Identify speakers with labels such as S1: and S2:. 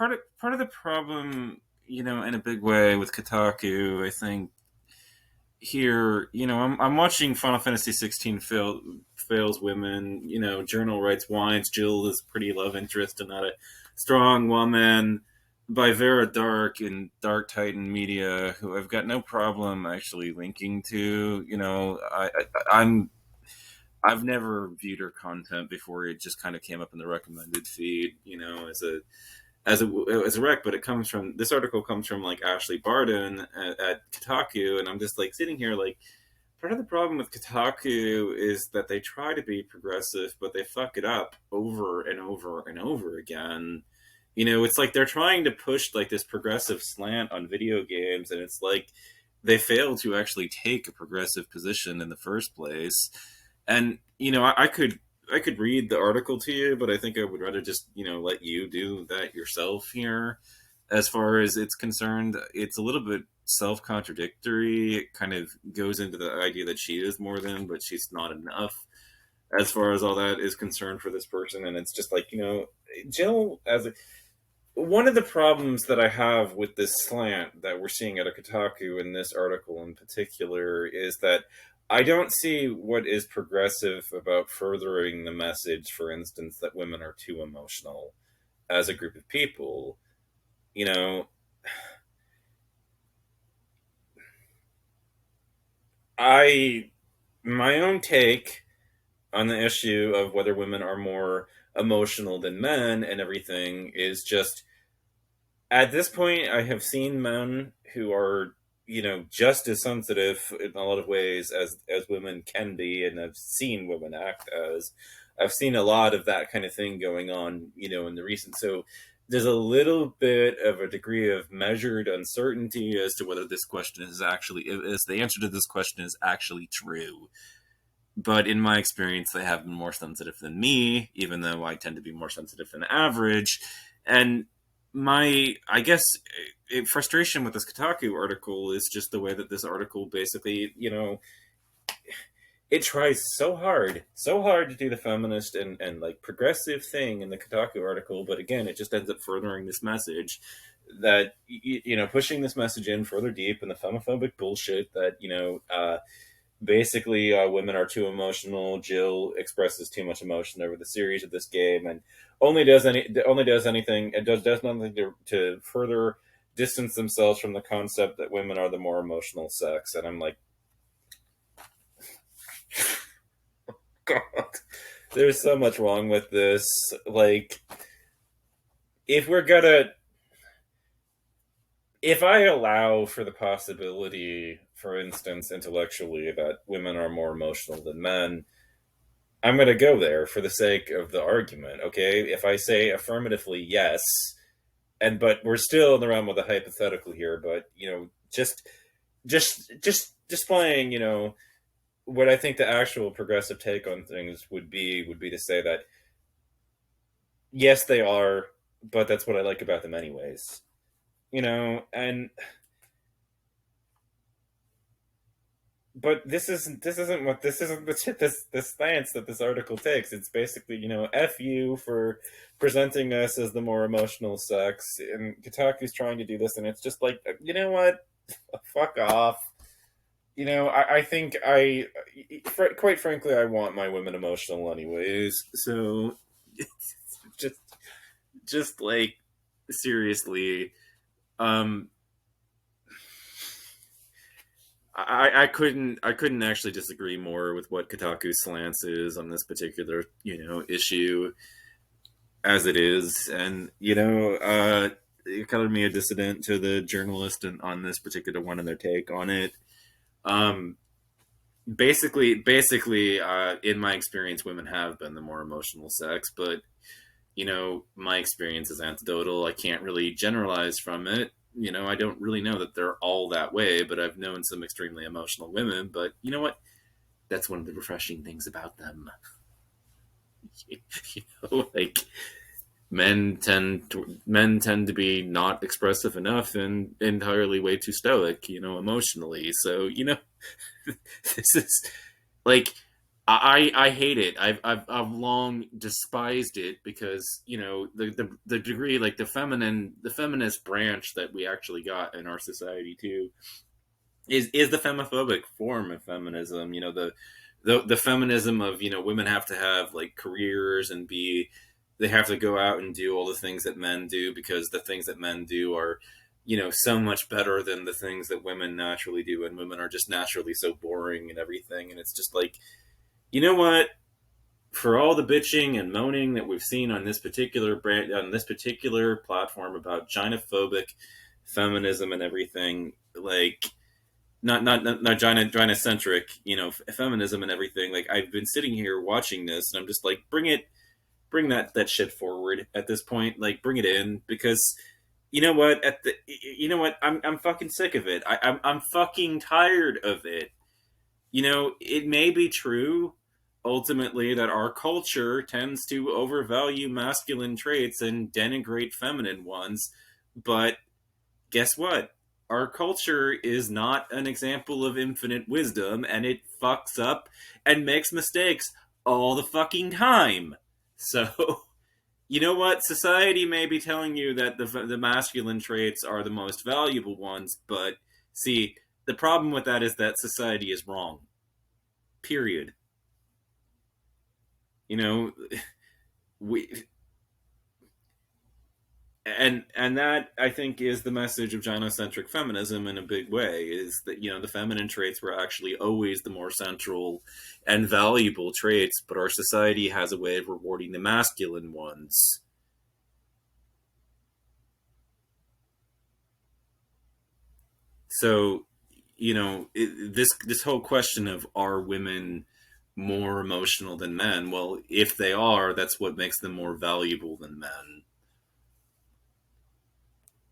S1: part of the problem, in a big way with Kotaku, I think here, I'm watching Final Fantasy XVI fails women. Journal writes wines. Jill is pretty love interest and not a strong woman. By Vera Dark in Dark Titan Media, who I've got no problem actually linking to. I've never viewed her content before. It just kind of came up in the recommended feed, as a rec, but this article comes from like Ashley Barden at Kotaku, and I'm just like sitting here like part of the problem with Kotaku is that they try to be progressive, but they fuck it up over and over and over again. It's like they're trying to push like this progressive slant on video games, and it's like they fail to actually take a progressive position in the first place. And I could read the article to you, but I think I would rather just let you do that yourself here. As far as it's concerned, it's a little bit self-contradictory. It kind of goes into the idea that she is more than, but she's not enough as far as all that is concerned for this person. And it's just like, Jill, one of the problems that I have with this slant that we're seeing at a Kotaku in this article in particular is that I don't see what is progressive about furthering the message, for instance, that women are too emotional as a group of people. My own take on the issue of whether women are more emotional than men and everything is just, at this point, I have seen men who are just as sensitive in a lot of ways as women can be, and I've seen women act as. I've seen a lot of that kind of thing going on, in the recent. So there's a little bit of a degree of measured uncertainty as to whether this question is actually, as the answer to this question is actually true. But in my experience, they have been more sensitive than me, even though I tend to be more sensitive than average. And I guess, frustration with this Kotaku article is just the way that this article basically, it tries so hard to do the feminist and like progressive thing in the Kotaku article, but again, it just ends up furthering this message that, pushing this message in further deep in the femophobic bullshit that, basically, women are too emotional. Jill expresses too much emotion over the series of this game, and only does anything. It does nothing to further distance themselves from the concept that women are the more emotional sex. And I'm like, God, there's so much wrong with this. Like, if I allow for the possibility, for instance, intellectually, that women are more emotional than men, I'm going to go there for the sake of the argument, okay? If I say affirmatively yes, but we're still in the realm of the hypothetical here, but, just displaying, what I think the actual progressive take on things would be to say that, yes, they are, but that's what I like about them anyways. And but this isn't the stance that this article takes. It's basically, F you for presenting us as the more emotional sex, and Kotaku's trying to do this, and it's just like, you know what, fuck off. I think quite frankly, I want my women emotional anyways, so just like, seriously, I couldn't actually disagree more with what Kotaku's slants is on this particular issue as it is. And it colored me a dissident to the journalist on this particular one and their take on it. Basically, in my experience, women have been the more emotional sex, but my experience is anecdotal. I can't really generalize from it. I don't really know that they're all that way, but I've known some extremely emotional women. But you know what? That's one of the refreshing things about them. Like, men tend to be not expressive enough and entirely way too stoic, emotionally. So, this is like, I hate it. I've long despised it because the degree, like the feminist branch that we actually got in our society too is the femophobic form of feminism. The feminism of women have to have like careers and be they have to go out and do all the things that men do because the things that men do are so much better than the things that women naturally do, and women are just naturally so boring and everything. And it's just like, you know what, for all the bitching and moaning that we've seen on this particular brand on this particular platform about gynophobic feminism and everything, like not gynocentric, feminism and everything. Like, I've been sitting here watching this, and I'm just like, bring that shit forward at this point. Like, bring it in, because you know what, I'm fucking sick of it. I'm fucking tired of it. It may be true ultimately that our culture tends to overvalue masculine traits and denigrate feminine ones, but guess what? Our culture is not an example of infinite wisdom, and it fucks up and makes mistakes all the fucking time. So, you know what? Society may be telling you that the masculine traits are the most valuable ones, but see, the problem with that is that society is wrong. Period. You know, we and that, I think, is the message of gynocentric feminism in a big way, is that the feminine traits were actually always the more central and valuable traits, but our society has a way of rewarding the masculine ones. So, this whole question of, are women more emotional than men? Well, if they are, that's what makes them more valuable than men.